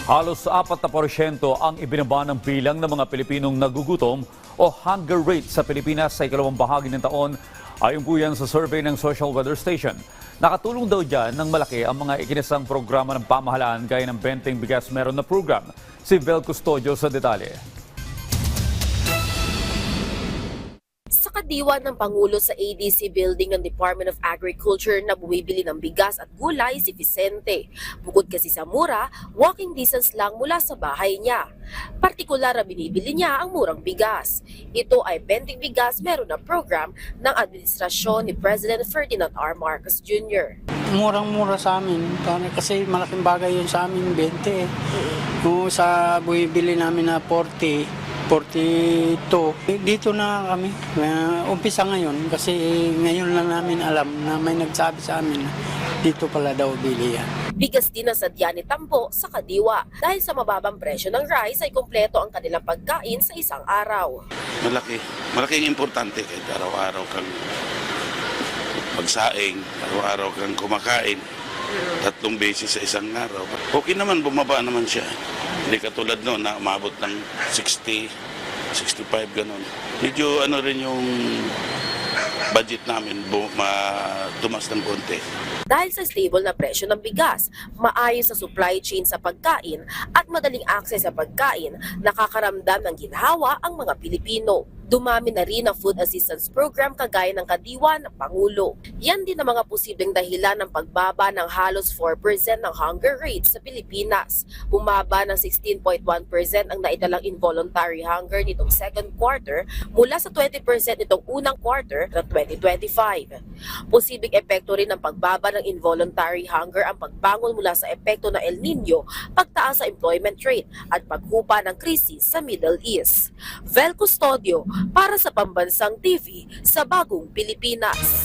Halos 4% ang ibinaba ng bilang ng mga Pilipinong nagugutom o hunger rate sa Pilipinas sa ikalawang bahagi ng taon ayon po yan sa survey ng Social Weather Station. Nakatulong daw dyan ng malaki ang mga ikinasang programa ng pamahalaan gaya ng Benteng Bigas Meron na program. Si Vel Custodio sa detalye. Sa kadiwa ng Pangulo sa ADC building ng Department of Agriculture na bumibili ng bigas at gulay si Vicente. Bukod kasi sa mura, walking distance lang mula sa bahay niya. Partikular na binibili niya ang murang bigas. Ito ay Benteng Bigas Meron na program ng administrasyon ni President Ferdinand R. Marcos Jr. Murang-mura sa amin, kasi malaking bagay yun sa amin, 20. Kung sa bumibili namin na 42, dito na kami. Umpisa ngayon kasi ngayon lang namin alam na may nagsabi sa amin na dito pala daw bili yan. Bigas din ang sadya ni Tampo sa kadiwa. Dahil sa mababang presyo ng rice ay kumpleto ang kanilang pagkain sa isang araw. Malaking importante kahit araw-araw kang magsaing, araw-araw kang kumakain, 3 beses sa isang araw. Okay naman, bumaba naman siya. Hindi katulad noon na umabot ng 60, 65 ganun. Medyo rin yung budget namin, tumas ng konti. Dahil sa stable na presyo ng bigas, maayos sa supply chain sa pagkain at madaling access sa pagkain, nakakaramdam ng ginhawa ang mga Pilipino. Dumami na rin ang food assistance program kagaya ng kadiwa ng Pangulo. Yan din ang mga posibleng dahilan ng pagbaba ng halos 4% ng hunger rate sa Pilipinas. Bumaba ng 16.1% ang naidalang involuntary hunger nitong second quarter mula sa 20% nitong unang quarter ng 2025. Posibleng epekto rin ng pagbaba ng involuntary hunger ang pagbangon mula sa epekto ng El Nino, pagtaas sa employment rate at paghupa ng krisis sa Middle East. Vel Custodio para sa Pambansang TV sa Bagong Pilipinas.